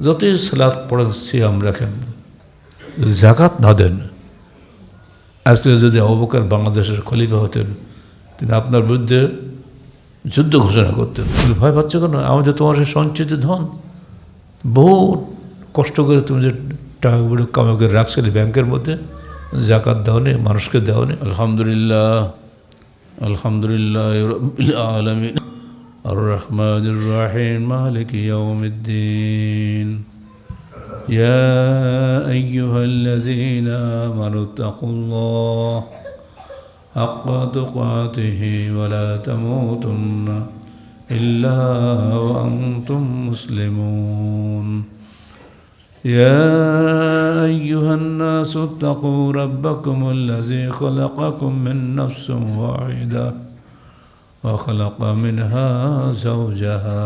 যতই সালাত পড়াচ্ছি আমরা কেন জাকাত না দেন, আজকে যদি আবু বকর বাংলাদেশের খলিফা হতেন তিনি আপনার বিরুদ্ধে যুদ্ধ ঘোষণা করতেন। তুমি ভয় পাচ্ছ কেন? আমাদের তোমার সেই সঞ্চিত ধন, বহু কষ্ট করে তুমি যে টাকাগুলো কামাই করে রাখছিলে ব্যাংকের মধ্যে, জাকাত দেওয়া নেই, মানুষকে দেওয়া নেই। আলহামদুলিল্লাহ, আলহামদুলিল্লাহ রাব্বিল আলামিন আর রহমানির রহিম মালিকি ইয়াউমিদ্দিন। يا أيها الذين آمنوا اتقوا الله حق تقاته ولا تموتن إلا وأنتم مسلمون. يا أيها الناس اتقوا ربكم الذي خلقكم من نفس واحدة وخلق منها زوجها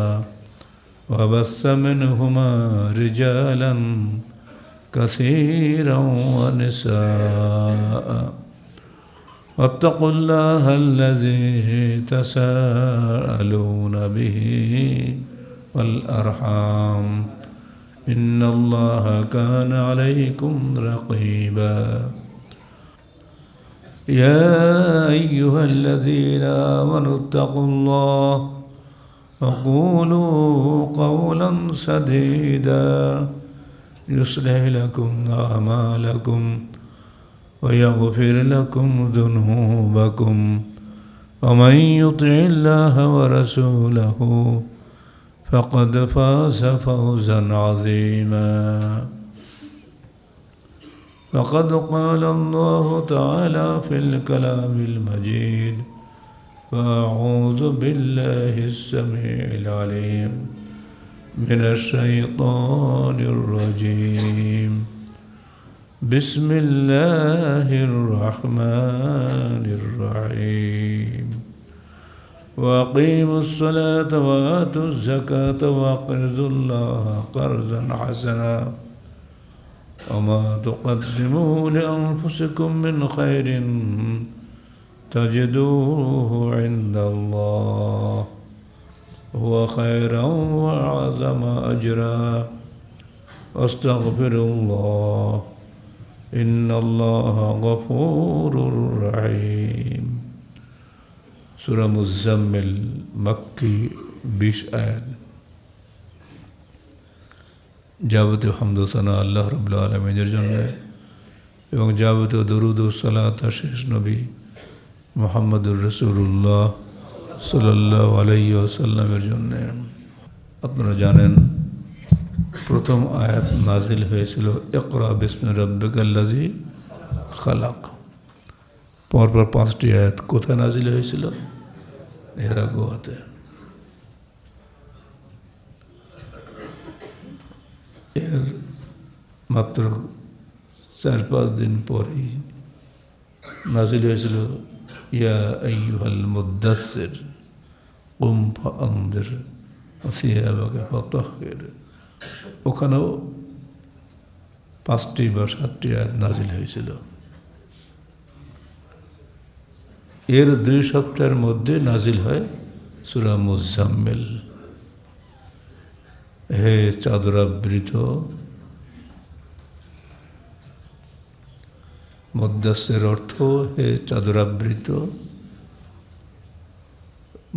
وبث منهما رجالا كثيرا ونساء واتقوا الله الذي تساءلون به والأرحام إن الله كان عليكم رقيبا. يا أيها الذين آمنوا اتقوا الله وقولوا قولا سديدا يصلح لكم أعمالكم ويغفر لكم ذنوبكم ومن يطع الله ورسوله فقد فاز فوزا عظيما. فقد قال الله تعالى في الكلام المجيد: فأعوذ بالله السميع العليم من الشيطان الرجيم. بسم الله الرحمن الرحيم. وأقيموا الصلاة وآتوا الزكاة وأقرضوا الله قرضا حسنا وما تقدموا لأنفسكم من خير تجدوه عند الله هو خيرا وأعظم أجرا واستغفروا الله إن الله غفور رحيم. সূরা মুজাম্মিল মক্কি 20 আয়াত। যাবতীয় হামদ ও সানা আল্লাহ রাব্বুল আলামিনের জন্য এবং যাবতীয় দরুদ ও সালাত শেষ নবী মুহাম্মদুর রাসূলুল্লাহ সাল্লাল্লাহু আলাইহি ওয়াসাল্লামের জন্য। আপনারা জানেন প্রথম আয়াত নাজিল হয়েছিল ইকরা বিসমি রাব্বিকাল্লাযী খালাক। পরপর 5টি আয়াত কোথায় নাজিল হয়েছিল? হেরা গুহাতে। এর মাত্র 4-5 দিন পরেই নাজিল হয়েছিল ইয়া আইয়ুহাল মুদ্দাসসির কুম ফাআনদির ওয়া সিয়াবাকা ফাতাহহির। ওখানেও 5টি বা 7টি আয়াত নাজিল হয়েছিল। এর 2 সপ্তাহের মধ্যে নাজিল হয় সূরা মুজাম্মিল। হে চাদরাবৃত, মুদ্দাসসির অর্থ হে চাদরাবৃত,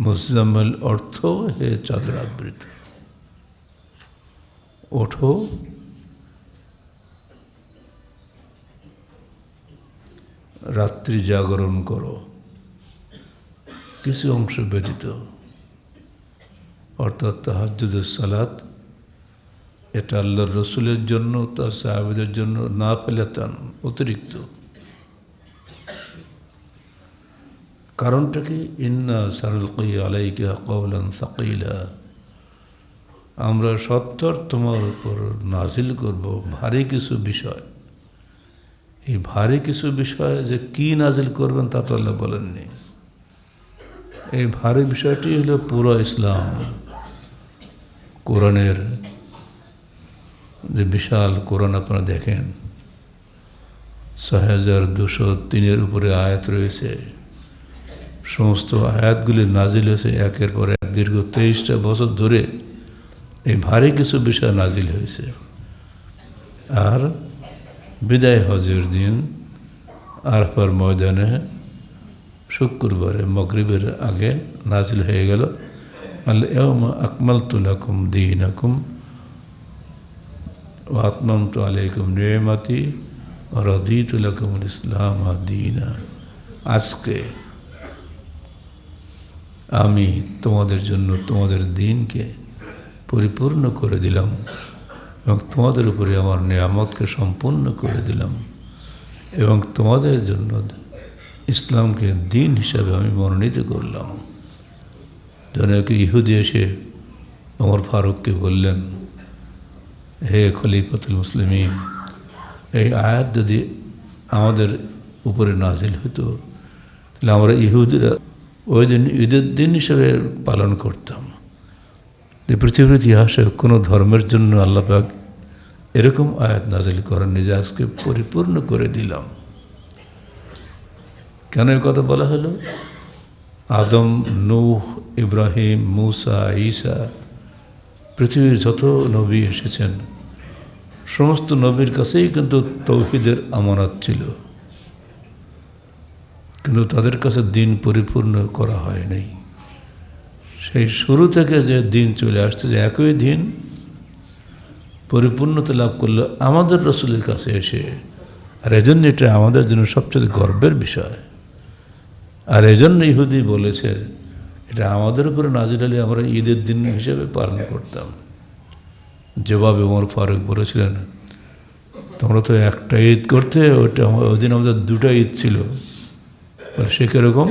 মুজাম্মিল অর্থ হে চাদরাবৃত। ওঠো, রাত্রি জাগরণ করো, কিছু অংশ ব্যতীত, অর্থাৎ তাহাজ্জুদের সালাত। এটা আল্লাহর রসুলের জন্য, তার সাহাবীদের জন্য নাফিলাতান, অতিরিক্ত। কারণটা কি? ইন্না সানুলকি আলাইকা কওলান সাকিলা, আমরা সত্তর তোমার উপর নাজিল করব ভারী কিছু বিষয়। এই ভারী কিছু বিষয় যে কি নাজিল করবেন তা তো আল্লাহ বলেননি। এই ভারী বিষয়টি হলো পুরো ইসলাম। কোরআনের যে বিশাল কোরআন আপনারা দেখেন, ৬,২০৩ উপরে আয়াত রয়েছে। সমস্ত আয়াতগুলি নাজিল হয়েছে একের পর এক দীর্ঘ 23টা বছর ধরে এই ভারী কিছু বিষয় নাজিল হয়েছে। আর বিদায় হজের দিন আরাফার ময়দানে শুক্রবারে মাগরিবের আগে নাজিল হয়ে গেল, আল ইয়াওমা আকমালতু লাকুম দীনাকুম ওয়া আতমামতু আলাইকুম নি'মাতি ওয়া রাদিতু লাকুমুল ইসলাম দীনা। আজকে আমি তোমাদের জন্য তোমাদের দিনকে পরিপূর্ণ করে দিলাম এবং তোমাদের উপরে আমার নিয়ামতকে সম্পূর্ণ করে দিলাম এবং তোমাদের জন্য ইসলামকে দিন হিসাবে আমি মনোনীত করলাম। জনক ইহুদি এসে ওমর ফারুককে বললেন, হে খলিফাতুল মুসলিমিন, এই আয়াত যদি আমাদের উপরে নাজিল হতো তাহলে আমরা ইহুদিরা ওই দিন ঈদের দিন হিসেবে পালন করতাম। যে পৃথিবীর ইতিহাসে কোনো ধর্মের জন্য আল্লাহ পাক এরকম আয়াত নাজিল করেননি যে আজকে পরিপূর্ণ করে দিলাম। কেন এই কথা বলা হলো? আদম, নূহ, ইব্রাহিম, মুসা, ঈসা, পৃথিবীর যত নবী এসেছেন সমস্ত নবীর কাছেই কিন্তু তৌহিদের আমানত ছিল, কিন্তু তাদের কাছে দিন পরিপূর্ণ করা হয় নাই। সেই শুরু থেকে যে দিন চলে আসছে, যে একই দিন পরিপূর্ণতা লাভ করলো আমাদের রসুলের কাছে এসে। আর এজন্য এটা আমাদের জন্য সবচেয়ে গর্বের বিষয়। আর এজন্য ইহুদি বলেছে এটা আমাদের উপরে নাজিল হলে আমরা ঈদের দিন হিসেবে পালন করতাম। জবাবে ওমর ফারুক বলেছিলেন, তোমরা তো একটা ঈদ করতে, ওইটা ওই দিন আমাদের দুটো ঈদ ছিল। সে কীরকম?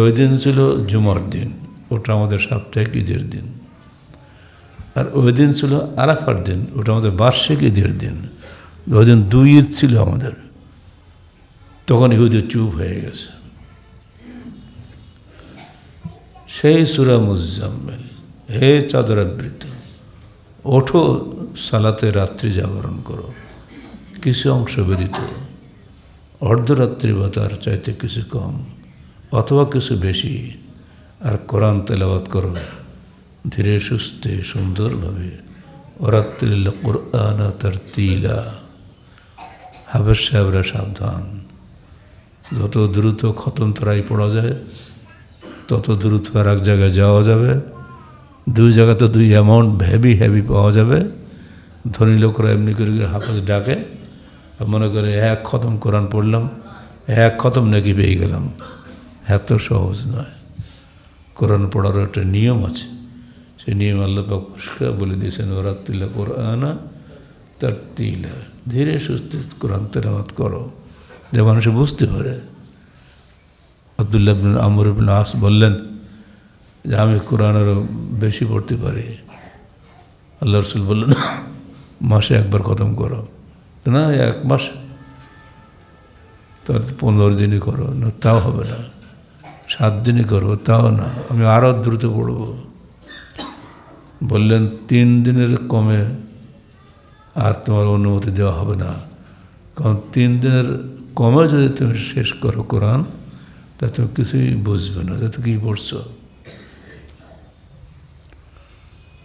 ওই দিন ছিল জুমার দিন, ওটা আমাদের সাপ্তাহিক ঈদের দিন। আর ওই দিন ছিল আরাফার দিন, ওটা আমাদের বার্ষিক ঈদের দিন। ওই দিন দুই ঈদ ছিল আমাদের। তখন ইহুদি চুপ হয়ে গেছে। সেই সূরা মুজাম্মিল, হে চাদরাবৃত, ওঠো সালাতে রাত্রি জাগরণ করো, কিছু অংশ ব্যতীত, অর্ধরাত্রি বা তার চাইতে কিছু কম অথবা কিছু বেশি, আর কোরআন তেলাওয়াত করো ধীরে সুস্থে সুন্দরভাবে। ওরাত্তিল কুরআন তারতিলা। হাফেজ সাহেবরা সাবধান, যত দ্রুত খতম তরাই পড়া যায় তত দ্রুত আর এক জায়গায় যাওয়া যাবে। দুই জায়গাতে দুই অ্যামাউন্ট হেভি পাওয়া যাবে। ধনী লোকরা এমনি করে হাফেজ ডাকে, মনে করে এক খতম কোরআন পড়লাম, এক খতম নাকি পেয়ে গেলাম। এত সহজ নয়। কোরআন পড়ারও একটা নিয়ম আছে। সেই নিয়ম আল্লাহ পাক পরিষ্কার বলে দিয়েছেন, ওরাত্তিল কুরআন তারতিলা, ধীরে সুস্থে কোরআন তেলাওয়াত করো যে মানুষ বুঝতে পারে। আব্দুল্লাহ ইবনে আমর ইবনে আস বললেন যে আমি কোরআন আরও বেশি পড়তে পারি। আল্লাহ রসুল বললেন, মাসে একবার খতম করো। না, এক মাস, তার 15 দিনই করো না, তাও হবে না। 7 দিনই করো, তাও না, আমি আরও দ্রুত পড়ব। বললেন 3 দিনের কমে আর তোমার অনুমতি দেওয়া হবে না, কারণ 3 দিনের কমে যদি তুমি শেষ করো কোরআন, তা তুমি কিছুই বুঝবে না যে তুমি কী পড়ছো।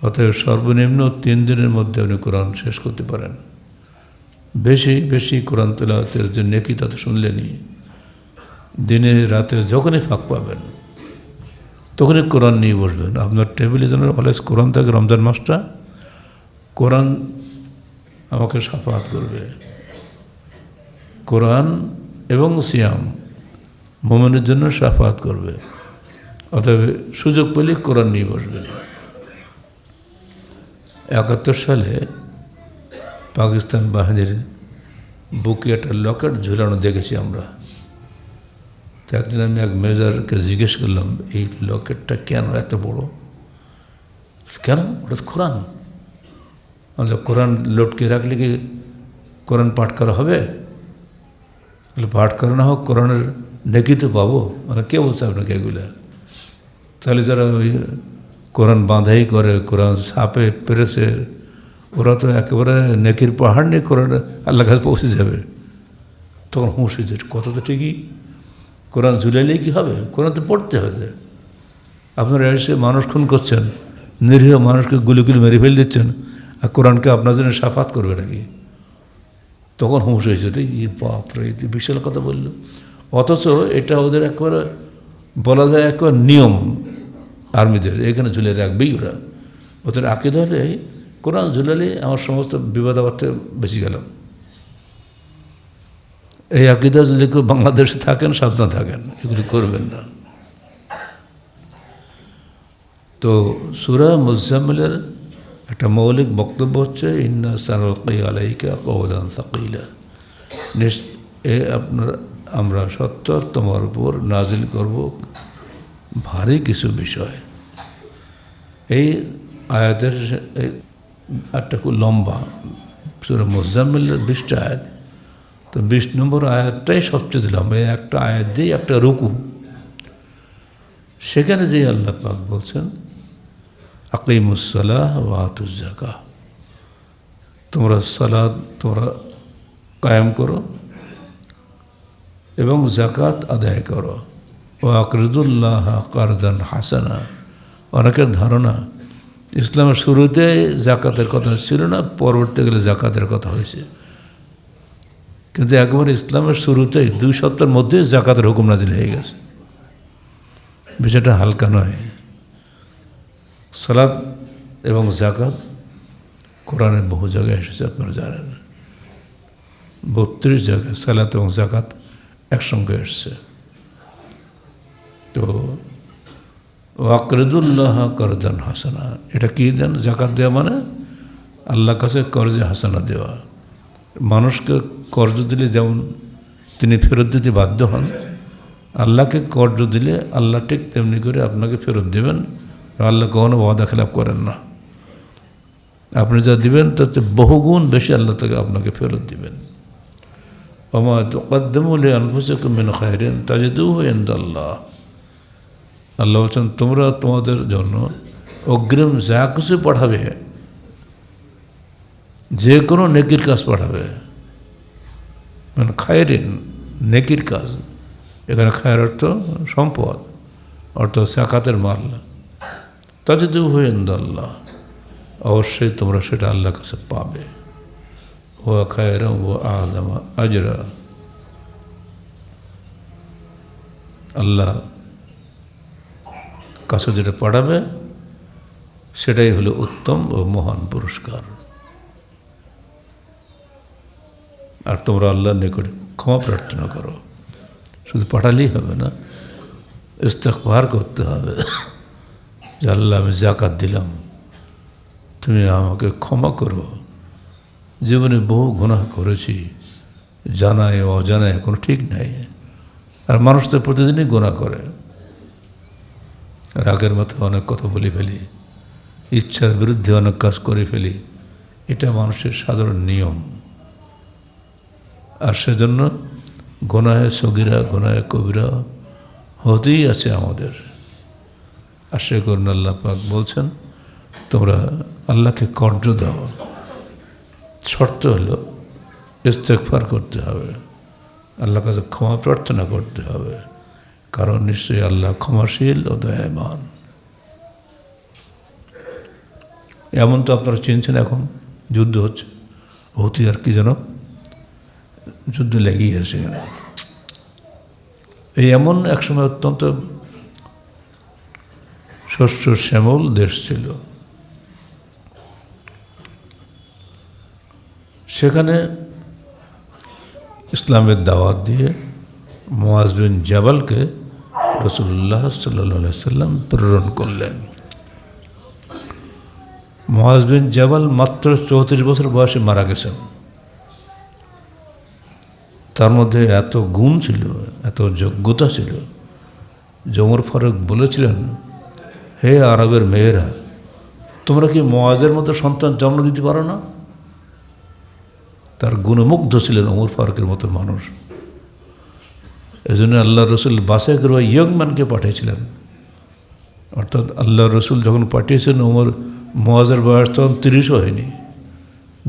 অতএব সর্বনিম্ন 3 দিনের মধ্যে আপনি কোরআন শেষ করতে পারেন। বেশি কোরআন তেলাওয়াতের যে নেকি তা তো শুনলেনি। দিনে রাতে যখনই ফাঁক পাবেন তখনই কোরআন নিয়ে বসবেন। আপনার টেবিলে যেন অলওয়েজ কোরআন থাকে। রমজান মাসটা কোরআন আমাকে সাফাত করবে। কোরআন এবং সিয়াম মুমিনের জন্য সাফাত করবে। অতএব সুযোগ পেলে কোরআন নিয়ে বসবেন। 71 সালে পাকিস্তান বাহিনীর বুকে একটা লকেট ঝুলানো দেখেছি আমরা। তো একদিন আমি এক মেজরকে জিজ্ঞেস করলাম, এই লকেটটা কেন এত বড়? কেন? ওটা কোরআন। কোরআন লটকে রাখলে কি কোরআন পাঠ করা হবে? পাঠ করা না হোক, কোরআনের নেকি তো পাবো। কে বলছে আপনাকে এগুলা? তাহলে যারা ওই কোরআন বাঁধাই করে, কোরআন ছাপে পেরেছে, ওরা তো একেবারে নেকির পাহাড় নিয়ে কোরআন আল্লাহ কাছে পৌঁছে যাবে। তখন হুঁশ হয়েছে, কথা তো ঠিকই। কোরআন ঝুলাইলেই কি হবে? কোরআন তো পড়তে হবে। আপনারা এসে মানুষ খুন করছেন, নিরীহ মানুষকে গুলি গুলি মেরে ফেলে দিচ্ছেন, আর কোরআনকে আপনার জন্য সাফাত করবে নাকি? তখন হুঁশ হয়েছে, রে বাপরে, বিশাল কথা বলল। অথচ এটা ওদের একেবারে বলা যায় একেবারে নিয়ম, আর্মিদের এখানে ঝুলে রাখবেই ওরা। ওদের আকিদা হলে কোরআন ঝুলালে আমার সমস্ত বিবাদ আবার বেশি গেল। এই আকিদা যদি কেউ বাংলাদেশে থাকেন সাবধান থাকেন, এগুলি করবেন না। তো সূরা মুজাম্মিলের একটা মৌলিক বক্তব্য হচ্ছে ইন্না সানুলকি আলাইকা কওলান সাকিলা, আপনার আমরা সত্তর তোমার উপর নাজিল করব ভারী কিছু বিষয়। এই আয়াতের একটা খুব লম্বা, সূরা মুজাম্মিলের 20টা আয়াত, তো 20 নম্বর আয়াতটাই সবচেয়ে লম্বা। এই একটা আয়াত দিয়ে একটা রুকু, সেখানে যে আল্লাহ পাক বলছেন আকিমুসসালাহ ওয়া আতুজ যাকাহ, তোমরা সালাত তোমরা কায়েম করো এবং যাকাত আদায় করো। ও আকরিদুল্লাহ কারদান হাসানা। অনেকের ধারণা ইসলামের শুরুতে যাকাতের কথা ছিল না, পরবর্তী গেলে যাকাতের কথা হয়েছে, কিন্তু একবার ইসলামের শুরুতেই 2 সপ্তাহের মধ্যে যাকাতের হুকুম নাজিল হয়ে গেছে। বিষয়টা হালকা নয়। সালাত এবং যাকাত কোরআনে বহু জায়গায় এসেছে, আপনারা জানেন 32 জায়গায় সালাত এবং যাকাত একসঙ্গে এসছে। তো ওয়াকরিদুল্লাহ করদান হাসানা, এটা কী দেন? যাকাত দেওয়া মানে আল্লাহর কাছে কর্জে হাসানা দেওয়া। মানুষকে কর্জ দিলে যেমন তিনি ফেরত দিতে বাধ্য হন, আল্লাহকে কর্জ দিলে আল্লাহ ঠিক তেমনি করে আপনাকে ফেরত দেবেন। আল্লাহ কখনো ওয়াদা খেলাপ করেন না। আপনি যা দিবেন তার চেয়ে বহুগুণ বেশি আল্লাহ থেকে আপনাকে ফেরত দিবেন। ওমা তুকদ্দিমু লিআনফুসিকুম মিন খায়রিন তাজিদুহু ইনদাল্লাহ। আল্লাহ বলছেন তোমরা তোমাদের জন্য অগ্রিম যা কিছু পাঠাবে, যে কোনো নেকির কাজ পাঠাবে, মানে খায়রিন নেকির কাজ, এখানে খায়ের অর্থ সম্পদ, অর্থ যাকাতের মাল, তাজিদুহু ইনদাল্লাহ, অবশ্যই তোমরা সেটা আল্লাহর কাছে পাবে। ওয়া খায়রান ওয়া আ'যামা আজরা, আল্লাহ কাছে যেটা পাঠাবে সেটাই হলো উত্তম ও মহান পুরস্কার। আর তোমরা আল্লাহর নিকটে ক্ষমা প্রার্থনা করো। শুধু পাঠালেই হবে না, ইস্তেগফার করতে হবে যে আল্লাহ আমি যাকাত দিলাম, তুমি আমাকে ক্ষমা করো। জীবনে বহু গুনাহ করেছি, জানায় অজানায় কোনো ঠিক নাই। আর মানুষ তো প্রতিদিনই গুনাহ করে, রাগের মাথায় অনেক কথা বলে ফেলি, ইচ্ছার বিরুদ্ধে অনেক কাজ করে ফেলি, এটা মানুষের সাধারণ নিয়ম। আর সেজন্য গুনাহে সগীরা গুনাহে কবিরা হতেই আছে আমাদের। আশা করুন আল্লাহ পাক বলছেন তোমরা আল্লাহকে কর্জ দাও, শর্ত হলো ইস্তেগফার করতে হবে, আল্লাহর কাছে ক্ষমা প্রার্থনা করতে হবে, কারণ নিশ্চয়ই আল্লাহ ক্ষমাশীল ও দয়াবান। এমন তো আপনারা চিনছেন, এখন যুদ্ধ হচ্ছে, হতি আর কি যেন যুদ্ধ লেগেই আছে। এই এমন একসময় অত্যন্ত শস্য শ্যামল দেশ ছিল, সেখানে ইসলামের দাওয়াত দিয়ে মুআজ বিন জাবালকে রাসূলুল্লাহ সাল্লাল্লাহু আলাইহি সাল্লাম প্রেরণ করলেন। মুআজ বিন জাবাল মাত্র 34 বছর বয়সে মারা গেছেন। তার মধ্যে এত গুণ ছিল, এত যোগ্যতা ছিল, ওমর ফারুক বলেছিলেন, হে আরবের মেয়েরা, তোমরা কি মুআজের মতো সন্তান জন্ম দিতে পারো না? তার গুণমুগ্ধ ছিলেন ওমর ফারুকের মতো মানুষ। এই জন্য আল্লাহ রসুল বাছাই করে ইয়ং ম্যানকে পাঠিয়েছিলেন। অর্থাৎ আল্লাহ রসুল যখন পাঠিয়েছেন মুআজের বয়স তখন 30ও হয়নি,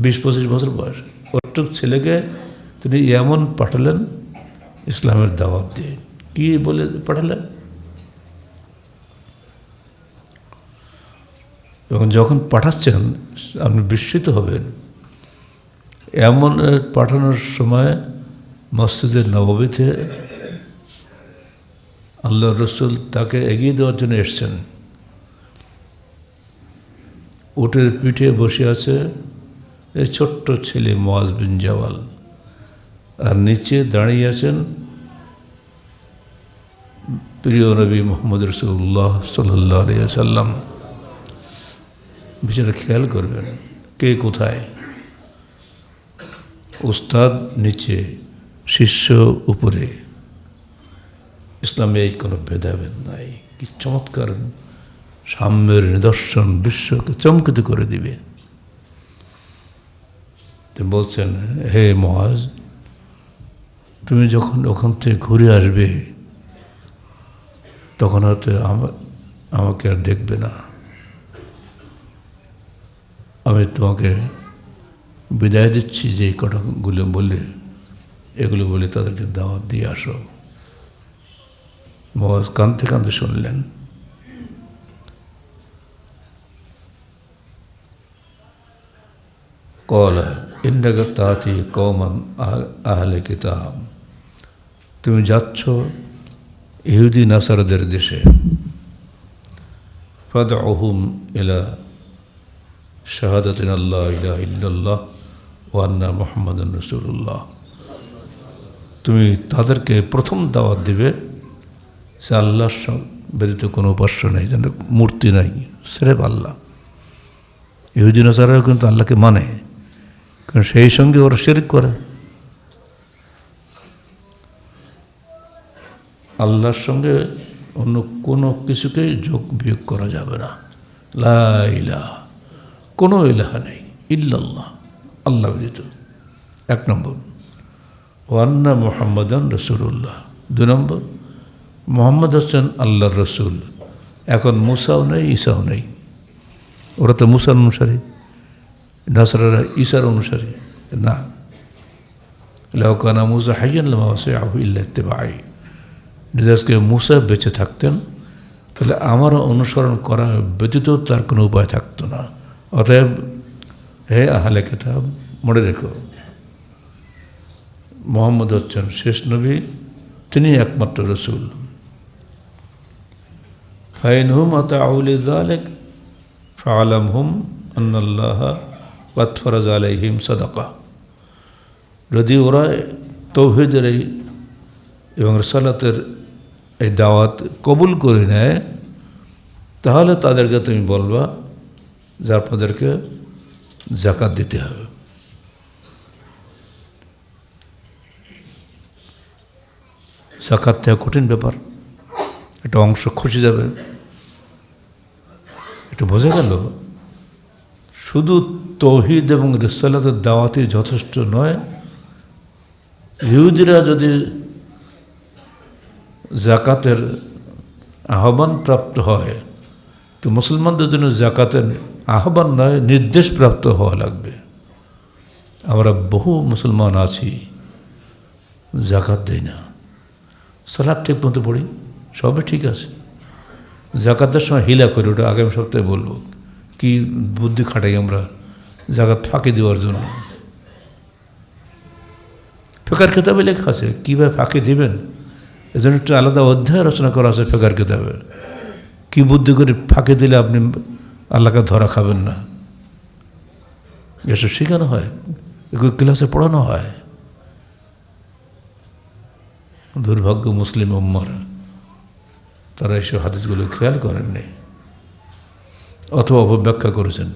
20-25 বছর বয়স। ওটুক ছেলেকে তিনি এমন পাঠালেন ইসলামের দাওয়াত দিয়ে। কি বলে পাঠালেন? এবং যখন পাঠাচ্ছেন আপনি বিস্মিত হবেন। এমন পাঠানোর সময় মসজিদে নববীতে আল্লাহ রসুল তাকে এগিয়ে দেওয়ার জন্য এসছেন। উটের পিঠে বসে আছে এই ছোট্ট ছেলে মুআজ বিন জাবাল, আর নিচে দাঁড়িয়ে আছেন প্রিয় নবী মুহাম্মদ রাসূলুল্লাহ সাল্লাল্লাহু আলাইহি ওয়াসাল্লাম। বিচারে খেয়াল করবেন কে কোথায়, উস্তাদ নিচে, শিষ্য উপরে। ইসলামে এই কোনো ভেদাভেদ নাই। কি চমৎকার সাম্যের নিদর্শন, বিশ্বকে চমকিত করে দিবে। তো বলছেন, হে মুআজ, তুমি যখন ওখান থেকে ঘুরে আসবে তখন হয়তো আমাকে আর দেখবে না। আমি তোমাকে বিদায় দিচ্ছি যে এই কথাগুলো বলে, এগুলো বলে তাদেরকে দাওয়াত দিয়ে আসো। মুআজ কাঁদতে কাঁদতে শুনলেন। ক্বালা ইন্নাকা তাতি কওমান আহলে কিতাব, তুমি যাচ্ছ ইহুদি নাসারাদের দেশে। ফাদউহুম ইলা শাহাদাতিন আল্লা ইলাহা ইল্লাল্লাহ ওয়া আন্না মুহাম্মাদুর রাসূলুল্লাহ, তুমি তাদেরকে প্রথম দাওয়াত দিবে যে আল্লাহর ব্যতীত কোনো উপাস্য নেই, যেন মূর্তি নাই, সির্ফ আল্লাহ। ইহুদি নাসারাও কিন্তু আল্লাহকে মানে, কারণ সেই সঙ্গে ওরা শিরক করে। আল্লাহর সঙ্গে অন্য কোনো কিছুকেই যোগ বিয়োগ করা যাবে না। লা ইলাহা, কোনো ইলাহা নেই ইল্লাল্লাহ, আল্লাহ ব্যতীত, এক নম্বর। ওয়া আন্না মুহাম্মাদান রাসূলুল্লাহ, দুই নম্বর, মুহাম্মদ হচ্ছেন আল্লাহর রসুল। এখন মুসাও নেই, ঈসাও নেই। ওরা তো মুসার অনুসারী, নাসারারা ঈসার অনুসারী না। লাউ কানা মুসা হাইয়ান লামা ওয়াসিআহু ইল্লা ইত্তিবাই, আজকে মুসা বেঁচে থাকতেন তাহলে আমার অনুসরণ করা ব্যতীত তার কোনো উপায় থাকতো না। অতএব হে আহলে কিতাব, মনে রেখো মুহাম্মদ হচ্ছেন শেষ নবী, তিনি একমাত্র রসুল। ফাইনহুম আতাউ লিযালিক ফাআলামহুম আন্নাল্লাহা ক্বাদ ফারাযা আলাইহিম সাদাকা, যদি ওরা তাওহীদের এবং রিসালাতের এই দাওয়াত কবুল করে নেয় তাহলে তাদেরকে তুমি বলবা যে আপনাদেরকে যাকাত দিতে হবে। যাকাত দেওয়া কঠিন ব্যাপার, একটা অংশ খসে যাবে। এটা বোঝা গেল শুধু তাওহীদ এবং রিসালাতের দাওয়াতই যথেষ্ট নয়। ইহুদিরা যদি যাকাতের আহ্বান প্রাপ্ত হয় তো মুসলমানদের জন্য যাকাতের আহ্বান নয়, নির্দেশ প্রাপ্ত হওয়া লাগবে। আমরা বহু মুসলমান আছি যাকাত দেই না, সালাত ঠিক মতো পড়ি, সবই ঠিক আছে, যাকাতের সময় হিলা করি, ওটা আগামী সপ্তাহে বলবো কি বুদ্ধি খাটাই আমরা যাকাত ফাঁকি দেওয়ার জন্য। ফিকহের কিতাবে লেখা আছে কীভাবে ফাঁকি দিবেন, এজন্য একটা আলাদা অধ্যায় রচনা করা আছে ফিকহের কিতাবে। কী বুদ্ধি করে ফাঁকি দিলে আপনি আল্লাহকে ধরা খাবেন না, এসব শেখানো হয়, এগুলো ক্লাসে পড়ানো হয়। দুর্ভাগ্য মুসলিম উম্মার, তারা এইসব হাদিসগুলো খেয়াল করেননি অথবা অপব্যাখ্যা করেছেন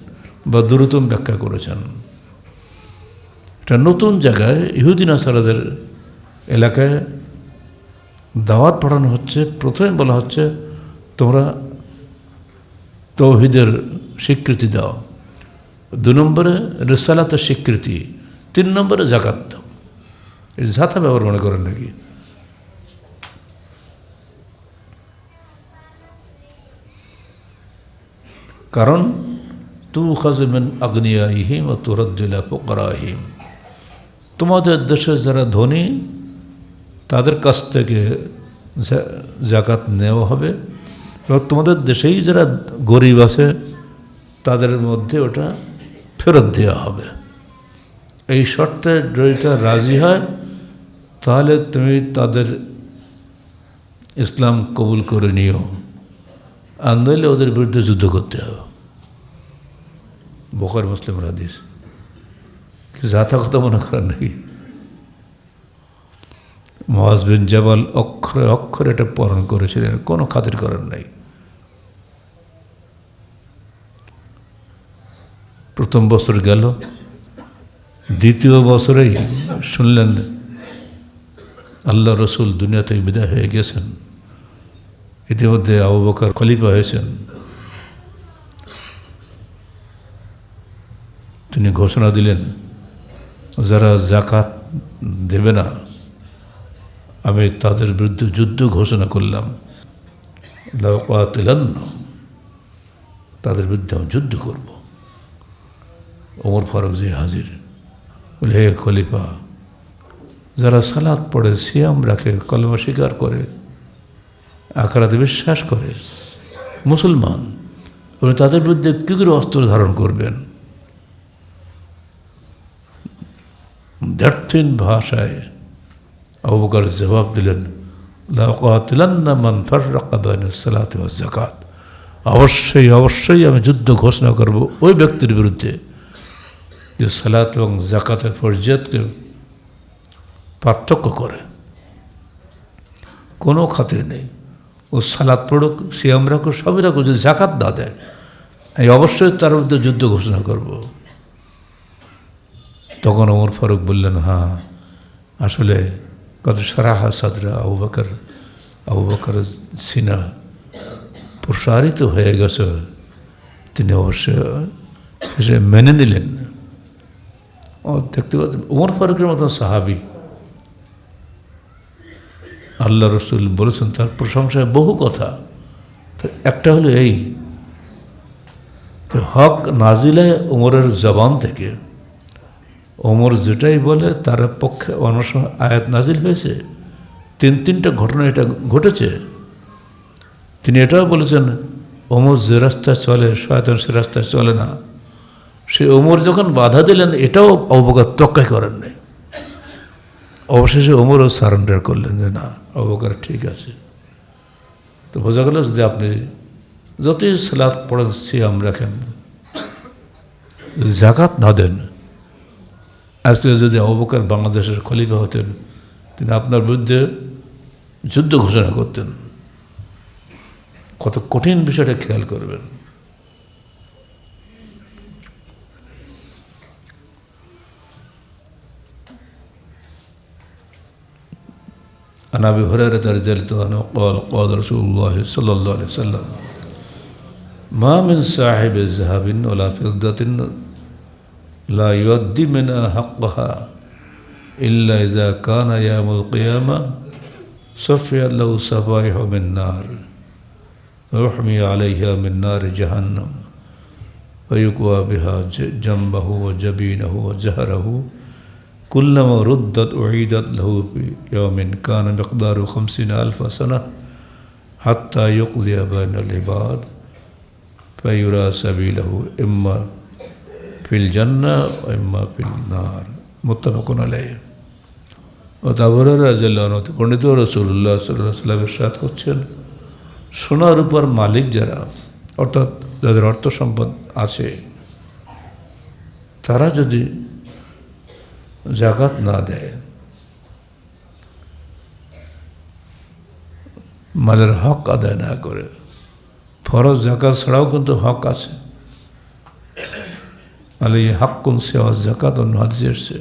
বা দুরুতম ব্যাখ্যা করেছেন। এটা নতুন জায়গায় ইহুদি নাসারাদের এলাকায় দাওয়াত পড়ানো হচ্ছে। প্রথমে বলা হচ্ছে তোমরা তাওহীদের স্বীকৃতি দাও, 2 নম্বরে রিসালাতের স্বীকৃতি, 3 নম্বরে যাকাত দাও। এই ঝাঁথা ব্যবহার মনে করেন নাকি? কারণ তুখাযু মিন আগনিয়াইহিম ওয়া তুরাদ্দু ইলা ফুকারাইহিম, তোমাদের দেশে যারা ধনী তাদের কাছ থেকে যাকাত নেওয়া হবে, এবং তোমাদের দেশেই যারা গরিব আছে তাদের মধ্যে ওটা ফেরত দেওয়া হবে। এই শর্তে যদি তারা রাজি হয় তাহলে তুমি তাদের ইসলাম কবুল করে নিও, আর নইলে ওদের বিরুদ্ধে যুদ্ধ করতে হবে। বুখারী মুসলিমের হাদিস। কি জাতা কথা মনে করেন নাকি? মুআজ বিন জাবাল অক্ষরে অক্ষরে এটা পালন করেছিলেন, কোনো খাতির করার নাই। প্রথম বছর গেল, দ্বিতীয় বছরেই শুনলেন আল্লাহ রসুল দুনিয়া থেকে বিদায় হয়ে গেছেন। ইতিমধ্যে আবু বকর খলিফা হয়েছেন। তিনি ঘোষণা দিলেন, যারা জাকাত দেবে না আমি তাদের বিরুদ্ধে যুদ্ধ ঘোষণা করলাম, লাউকাতিলান্না, তাদের বিরুদ্ধে আমি যুদ্ধ করব। ওমর ফারুক জি হাজির, বলে হে খলিফা, যারা সালাত পড়ে, সিয়াম রাখে, কলমা স্বীকার করে, আখিরাতে বিশ্বাস করে, মুসলমান, উনি তাদের বিরুদ্ধে কী করে অস্ত্র ধারণ করবেন? দ্ব্যর্থহীন ভাষায় আবু বকর জবাব দিলেন, লাউকাতিলান্না মান ফাররাকা বাইনাস সালাতি ওয়াজ যাকাত, অবশ্যই অবশ্যই আমি যুদ্ধ ঘোষণা করব ওই ব্যক্তির বিরুদ্ধে যে সালাত এবং যাকাতের ফরজিয়তকে পার্থক্য করে। কোনো খাতির নেই, ও সালাত পড়ুক, সিয়াম রাখুক, সবই রাখুক, যদি যাকাত না দেয় আমি অবশ্যই তার বিরুদ্ধে যুদ্ধ ঘোষণা করব। তখন ওমর ফারুক বললেন, হ্যাঁ আসলে কত সারাহা সাদরা, আবু বকর সিনা প্রসারিত হয়ে গেছে। তিনি অবশ্যই সে মেনে নিলেন। ও দেখতে পাচ্ছেন ওমর ফারুকের মতো সাহাবি, আল্লাহ রসুল বলেছেন তার প্রশংসায় বহু কথা, তো একটা হলো এই, তো হক নাজিলে ওমরের জবান থেকে ওমর যেটাই বলে তার পক্ষে অনেক সময় আয়াত নাজিল হয়েছে। তিনটা ঘটনা এটা ঘটেছে। তিনি এটাও বলেছেন, ওমর যে রাস্তায় চলে শয়তান সে রাস্তায় চলে না। সে ওমর যখন বাধা দিলেন এটাও আবু বকর তোয়াক্কা করেন নাই। অবশেষে ওমরও সারেন্ডার করলেন যে না, আবু বকর ঠিক আছে। তো বোঝা গেল যদি আপনি যতই সালাত পড়েন, সিয়াম রাখেন, যাকাত না দেন, আজকে যদি আবু বকর বাংলাদেশের খলিফা হতেন, তিনি আপনার বিরুদ্ধে যুদ্ধ ঘোষণা করতেন। কত কঠিন বিষয়টা খেয়াল করবেন। عن أبي هريرة رضي الله عنه قال قال رسول الله صلى الله عليه وسلم ما من صاحب ذهب ولا فضة لا يؤدي منها حقها إلا إذا كان يوم القيامة صفي له صفائح من نار ويحمي عليها من نار جهنم ويكوى بها جنبه وجبينه وجهره كلما ردت أعيدت له في يوم كان مقداره 50,000 سنة حتى يقضي بين العباد فيرى سبيله إما في الجنة وإما في النار متفق عليه। আবু হুরায়রা রাদিয়াল্লাহু আনহু বর্ণিত, রাসূলুল্লাহ সাল্লাল্লাহু আলাইহি ওয়াসাল্লাম ইরশাদ করছেন, সোনার উপর মালিক যারা, অর্থাৎ যাদের অর্থ সম্পদ আছে, তারা যদি যাকাত না দেয়, মালের হক আদায় না করে, ফরজ যাকাত ছাড়াও কিন্তু হক আছে, আলী হাক্কুন সিওয়া যাকাত অন্য হাদিসে এসেছে।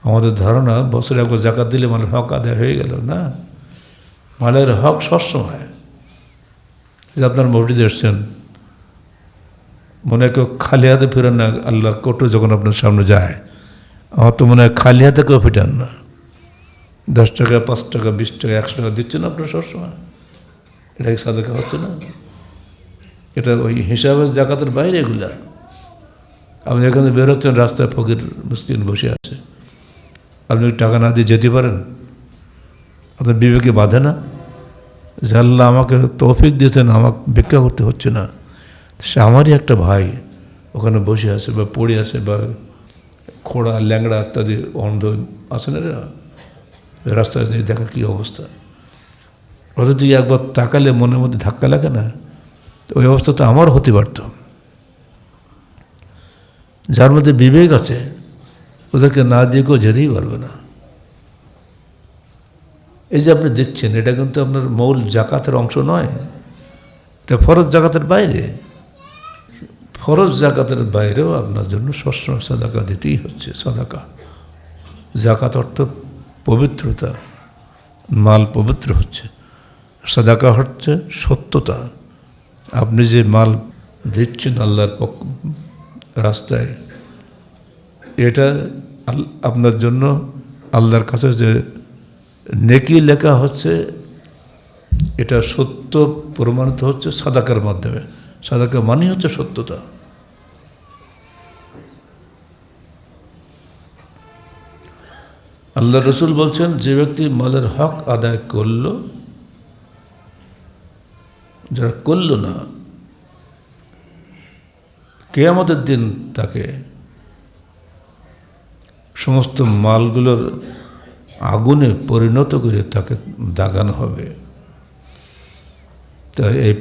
আমাদের ধারণা বছরে একবার যাকাত দিলে মালের হক আদায় হয়ে গেল, না, মালের হক সবসময়। যে আপনার মসজিদে এসছেন, মনে কেউ খালি হাতে ফেরেন না, আল্লাহর কোটো যখন আপনার সামনে যায়, আমার তো মনে হয় খালি হাতে কেউ ফিটান না। 10 টাকা 5 টাকা 20 টাকা 100 টাকা দিচ্ছেন আপনার সবসময়, এটা কি সাদাকা হচ্ছে না? এটা ওই হিসাবের যাকাতের বাইরে এগুলা। আপনি এখানে বেরোচ্ছেন, রাস্তায় ফকির মিসকিন বসে আছে, আপনি টাকা না দিয়ে যেতে পারেন? আপনার বিবেকে বাঁধে না যে আল্লাহ আমাকে তৌফিক দিয়েছেন, আমাকে ভিক্ষা করতে হচ্ছে না, সে আমারই একটা ভাই ওখানে বসে আছে বা পড়ে আছে বা খোড়া ল্যাংড়া ইত্যাদি অন্ধ আছে না রে, রাস্তায় দিয়ে দেখা কী অবস্থা। ওদের দিকে একবার তাকালে মনের মধ্যে ধাক্কা লাগে না? ওই অবস্থা তো আমার হতে পারত। যার মধ্যে বিবেক আছে ওদেরকে না দিয়ে কেউ যেতেই পারবে না। এই যে আপনি দেখছেন, এটা কিন্তু আপনার মূল জাকাতের অংশ নয়, এটা ফরজ জাকাতের বাইরে। ফরজ জাকাতের বাইরেও আপনার জন্য সবসময় সাদাকা দিতেই হচ্ছে। সাদাকা, জাকাত অর্থ পবিত্রতা, মাল পবিত্র হচ্ছে। সাদাকা হচ্ছে সত্যতা। আপনি যে মাল দিচ্ছেন আল্লাহর রাস্তায়, এটা আপনার জন্য আল্লাহর কাছে যে নেকি লেখা হচ্ছে, এটা সত্য প্রমাণিত হচ্ছে সাদাকার মাধ্যমে। সাদাকা মানেই হচ্ছে সত্যতা। আল্লাহ রসুল বলছেন, যে ব্যক্তি মালের হক আদায় করল, যারা করল না, কিয়ামতের দিন তাকে সমস্ত মালগুলোর আগুনে পরিণত করে তাকে দাগানো হবে। তাই এই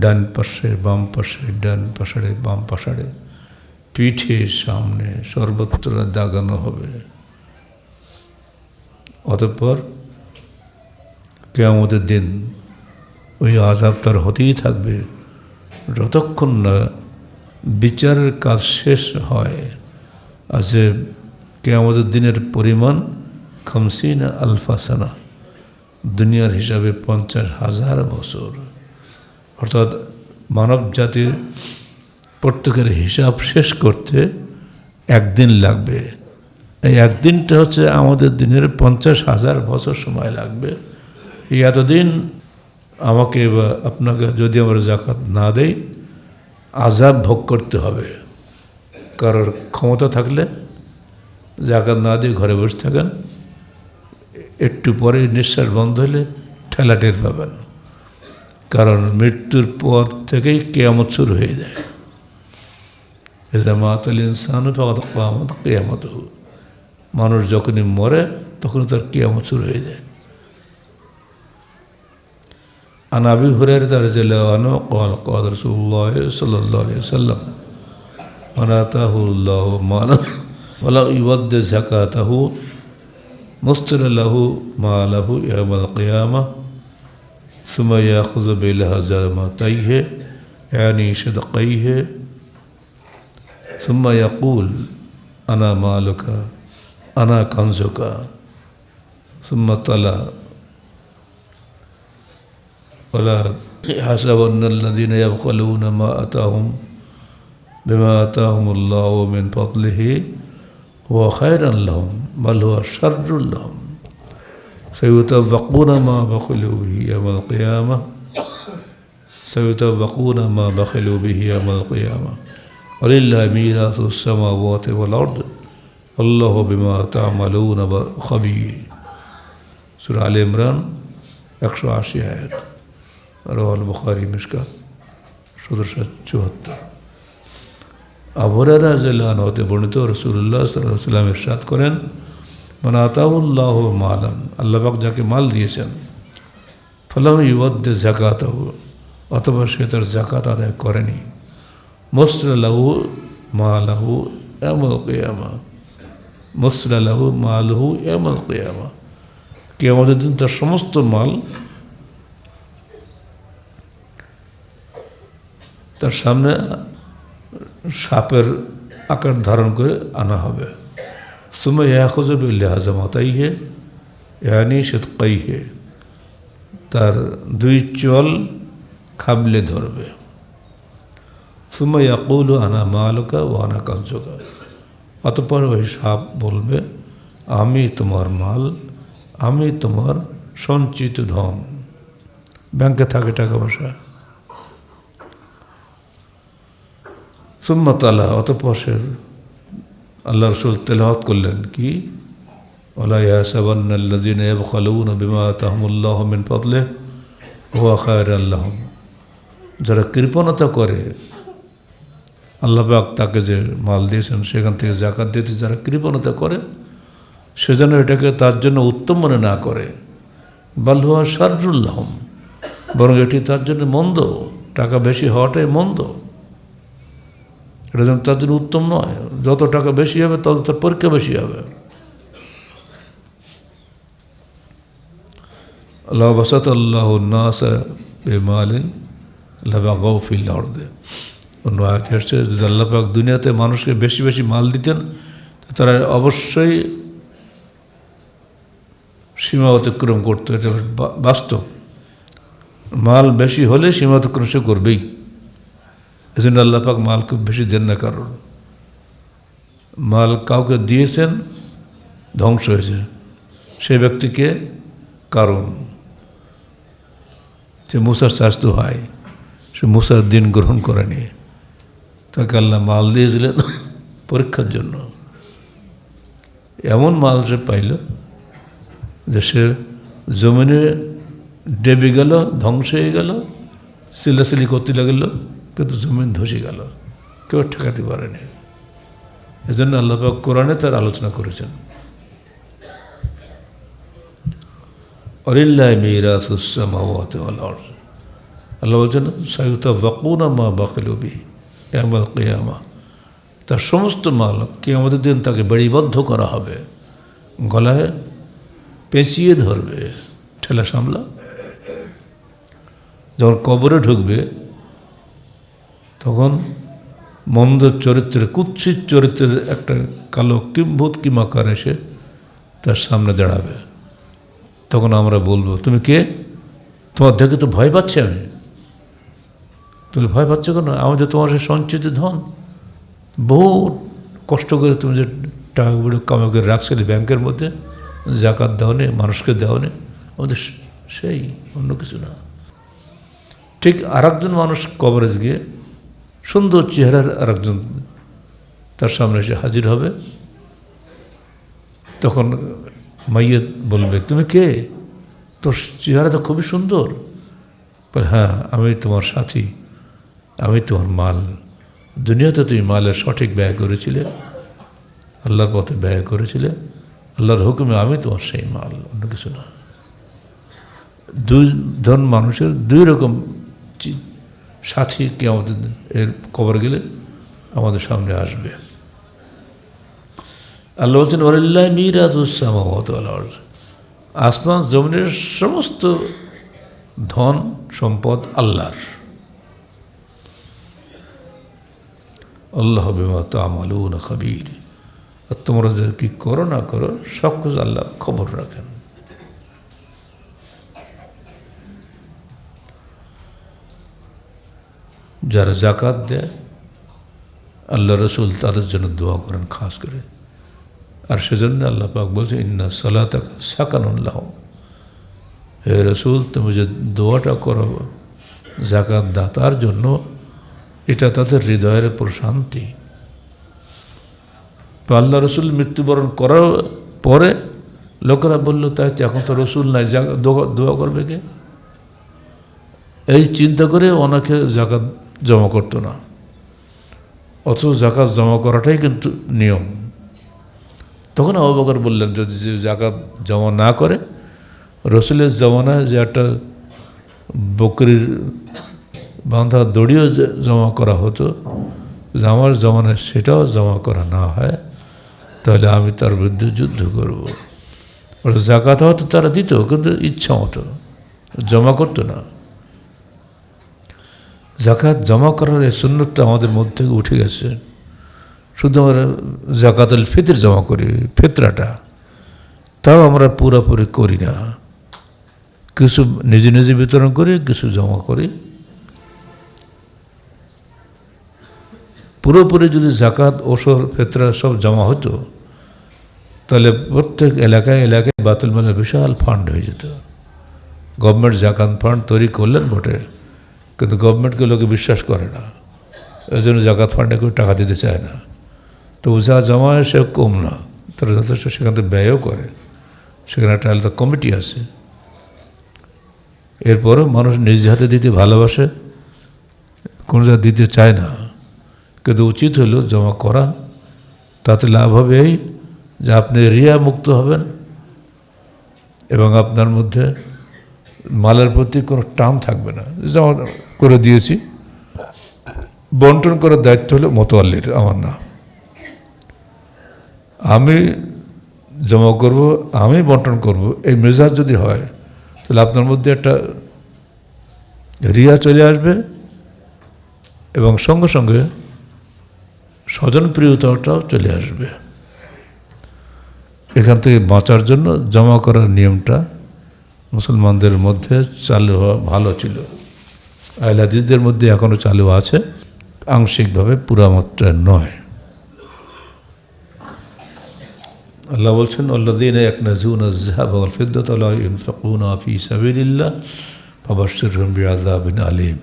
ডান পাশে বাম পাশে, ডান পাশাড়ে বাম পাশাড়ে, পিঠে সামনে সর্বত্র দাগানো হবে। অতঃপর কিয়ামতের দিন ওই আযাব তার হতেই থাকবে যতক্ষণ না বিচারের কাজ শেষ হয়। আর যে কিয়ামতের দিনের পরিমাণ 50 আলফা সানা, দুনিয়ার হিসাবে 50,000 বছর। অর্থাৎ মানব জাতির প্রত্যেকের হিসাব শেষ করতে একদিন লাগবে। এই একদিনটা হচ্ছে আমাদের দিনের 50,000 বছর সময় লাগবে। এই এতদিন আমাকে বা আপনাকে যদি আমরা জাকাত না দেই, আযাব ভোগ করতে হবে। কারোর ক্ষমতা থাকলে জাকাত না দিয়ে ঘরে বসে থাকেন, একটু পরে নিঃশ্বাস বন্ধ হলে ঠেলা টের পাবেন। কারণ মৃত্যুর পর থেকেই কিয়ামত শুরু হয়ে যায়। মাতাল ইনসানু ফাকাদ কিয়ামত কিয়ামতুহু, মানুষ যখনই মরে তখন তার কিয়ামত শুরু হয়ে যায়। আন আবি হুরায়রা রাদিয়াল্লাহু আনহু قال قال رسول الله صلى الله عليه وسلم من آتاه الله مالا فلا يؤدي زكاته مستر له ماله يوم القيامة ثم يأخذ بلهزمتيه يعني شدقيه ثم يقول أنا مالك أنا كنزك ثم طلع ولا يحسبن الذين يبخلون بما آتاهم الله من فضله هو خيرا لهم بل هو شر لهم سيطوقون ما بخلوا به يوم القيامة سيطوقون ما بخلوا به يوم القيامة ولله ميراث السماوات والأرض والله بما تعملون خبير। সূরা আলে ইমরান 180 আয়াত। রাওয়াহুল বুখারী মিশকাত 1774। আবু হুরায়রা রাদিয়াল্লাহু আনহু হতে বর্ণিত, রাসূলুল্লাহ সাল্লাল্লাহু আলাইহি ওয়াসাল্লাম ইরশাদ করেন, মান আতাহুল্লাহু মালান, আল্লাহ পাক যাকে মাল দিয়েছেন, ফালাম ইউআদ্দি যাকাতাহু, অথবা সে তার যাকাত আদায় করেনি, মুসরা লাহু মালাহু ইয়াউমাল কিয়ামা, মুসরা লাহু মালুহু ইয়াউমাল কিয়ামা, কিয়ামতের দিন তার সমস্ত মাল তার সামনে সাপের আকার ধারণ করে আনা হবে। সুম্মা ইয়াখুযু বিলিহাযামাতাইহি ইয়ানি শিদকাইহি, তার দুই চল খাবলে ধরবে। সুম্মা ইয়াকুলু আনা মালুকা ওয়া আনা কানজুকা, অতঃপর ওই সাপ বলবে, আমি তোমার মাল, আমি তোমার সঞ্চিত ধন। ব্যাংকে থাকে টাকা পয়সা। সুম্মা তালা, অতঃপর আল্লাহ রাসূল তেলাওয়াত করলেন কি, ওয়ালা ইয়াহসাবান্না আল্লাযীনা ইয়াবখালুনা বিমা আতাহুমুল্লাহু মিন ফাদলিহি হুয়া খায়রান লাহুম, যারা কৃপণতা করে আল্লাহ পাক তাকে যে মাল দিয়েছেন সেখান থেকে জাকাত দিতে যারা কৃপণতা করে সেজন্য এটাকে তার জন্য উত্তম মনে না করে, বাল্হুয়া শাররুল্লাহম, বরং এটি তার জন্য মন্দ, টাকা বেশি হওয়াটাই মন্দ, এটা যেন তার জন্য উত্তম নয়। যত টাকা বেশি হবে তত তার পরীক্ষা বেশি হবে। আল্লাহ বাসাত আল্লাহ নাস বেমালিন লাবাগাউ ফিল আরদে। অন্য আয়াতে এসেছে যদি আল্লাহ পাক দুনিয়াতে মানুষকে বেশি বেশি মাল দিতেন তারা অবশ্যই সীমা অতিক্রম করতো। এটা বাস্তব, মাল বেশি হলে সীমা অতিক্রম সে করবেই। এই জন্য আল্লাহ পাক মাল খুব বেশি দেন না। কারণ মাল কাউকে দিয়েছেন ধ্বংস হয়েছে, সেই ব্যক্তিকে কারণ যে মুসার স্বাস্থ্য হয়, সে মুসার দিন গ্রহণ করেনি, তাকে আল্লাহ মাল দিয়েছিলেন পরীক্ষার জন্য। এমন মাল সে পাইল যে সে জমিনে ডেবে গেল, ধ্বংস হয়ে গেল, চিল্লাচিল্লি করতে লাগল, কিন্তু জমিন ধসে গেল, কেউ ঠেকাতে পারেনি। এজন্য আল্লাহ পাক কোরআনে তার আলোচনা করেছেন, ওয়ালিল্লাহি মিরাসুস সামাওয়াতি ওয়াল আরদ। আল্লাহ বলছেন সায়ুতাওয়াক্কুনা মা বাখিলু বিহি ইয়াওমাল কিয়ামাহ, তার সমস্ত মাল কিয়ামতের দিন তাকে বেড়িবদ্ধ করা হবে, গলায় পেঁচিয়ে ধরবে, ঠেলা সামলা। যখন কবরে ঢুকবে তখন মন্দ চরিত্রের, কুৎসিত চরিত্রের একটা কালো কিম্ভূত কিমাকার এসে তার সামনে দাঁড়াবে। তখন আমরা বলবো, তুমি কে? তোমার দেখে তো ভয় পাচ্ছি আমি। তুমি ভয় পাচ্ছ কেন? আমি যে তোমার সে সঞ্চিত ধন, বহু কষ্ট করে তুমি যে টাকাগুলো কামাই করে রাখছিলে ব্যাংকের মধ্যে, জাকাত দেওয়া নেই, মানুষকে দেওয়া নেই, আমাদের সেই অন্য কিছু না। ঠিক আর একজন মানুষ কবরেজ গিয়ে সুন্দর চেহারার আর একজন তার সামনে এসে হাজির হবে। তখন মাইয়েত বলবে, তুমি কে? তোর চেহারা তো খুবই সুন্দর। বলে, হ্যাঁ আমি তোমার সাথী, আমি তোমার মাল। দুনিয়াতে তুমি মালের সঠিক ব্যয় করেছিলে, আল্লাহর পথে ব্যয় করেছিলে, আল্লাহর হুকুমে আমি তোমার সেই মাল, অন্য কিছু না। দুই ধন মানুষের দুই রকম সাথী কি আমাদের এর কবর গেলে আমাদের সামনে আসবে। আল্লাহ বলছেন ওয়ালিল্লাহি মিরাসুস সামাওয়াতি ওয়াল আরদ, আসমান জমিনের সমস্ত ধন সম্পদ আল্লাহর। আল্লাহ বিমা তা'মালুনা খাবীর, আর তোমরা যে কি করো না করো সব কিছু আল্লাহ খবর রাখেন। যারা জাকাত দেয় আল্লাহ রসুল তাদের জন্য দোয়া করেন খাস করে, আর সেজন্য আল্লাহ পাক বলছে ইন্না সালাতাকা সাকানুন লাহুম, হে রসুল তুমি যে দোয়াটা করো জাকাত দাতার জন্য, এটা তাদের হৃদয়ের প্রশান্তি। তো আল্লাহ রসুল মৃত্যুবরণ করার পরে লোকেরা বলল, তাই তো এখন তো রসুল নাই, দোয়া করবে কে? এই চিন্তা করে অনেকে জাকাত জমা করতো না, অথচ জাকাত জমা করাটাই কিন্তু নিয়ম। তখন আবু বকর বললেন, যদি যে জাকাত জমা না করে, রসুলের জমানায় যে একটা বকরির বাঁধা দড়িও জমা করা হতো, আমার জমানায় সেটাও জমা করা না হয়, তাহলে আমি তার বিরুদ্ধে যুদ্ধ করব। জাকাত হয়তো তারা দিত, কিন্তু ইচ্ছা মতো জমা করতো না। জাকাত জমা করার এই সুন্নতটা আমাদের মধ্যে উঠে গেছে। শুধু আমরা জাকাতুল ফিতর জমা করি, ফিতরাটা, তাও আমরা পুরোপুরি করি না। কিছু নিজে নিজে বিতরণ করি, কিছু জমা করি। পুরোপুরি যদি জাকাত ওসর ফিতরা সব জমা হতো, তাহলে প্রত্যেক এলাকায় এলাকায় বাতুল মালের বিশাল ফান্ড হয়ে যেত। গভর্নমেন্ট জাকাত ফান্ড তৈরি করলেন বটে, কিন্তু গভর্নমেন্টকে লোকে বিশ্বাস করে না, এই জন্য জাকাত ফান্ডে কেউ টাকা দিতে চায় না। তো যা জমা হয় সে কম না, তারা যথেষ্ট সেখান থেকে ব্যয়ও করে। সেখানে একটা আলাদা কমিটি আছে। এরপরও মানুষ নিজ হাতে দিতে ভালোবাসে, কোনো যা দিতে চায় না। কিন্তু উচিত হলো জমা করা। তাতে লাভ হবে এই যে আপনি রিয়া মুক্ত হবেন এবং আপনার মধ্যে মালের প্রতি কোনো টান থাকবে না। জমা করে দিয়েছি, বন্টন করার দায়িত্ব হলো মোতোয়াল্লির, আমার না। আমি জমা করব, আমি বন্টন করব, এই মেজাজ যদি হয় তাহলে আপনার মধ্যে একটা রিয়া চলে আসবে এবং সঙ্গে সঙ্গে স্বজনপ্রিয়তাটাও চলে আসবে। এখান থেকে বাঁচার জন্য জমা করার নিয়মটা মুসলমানদের মধ্যে চালু হওয়া ভালো ছিল। আহলে হাদিসদের মধ্যে এখনও চালু আছে, আংশিকভাবে পুরা মাত্রায় নয়। আল্লাহ বলছেন, আল্লাযীনা ইয়াকনাজুনা আয-যাহাবা ওয়াল ফিদ্দাতা লা ইউনফিকুনা ফী সাবিলিল্লাহ ফাবাশশিরহুম বিআযাবিন আলীম।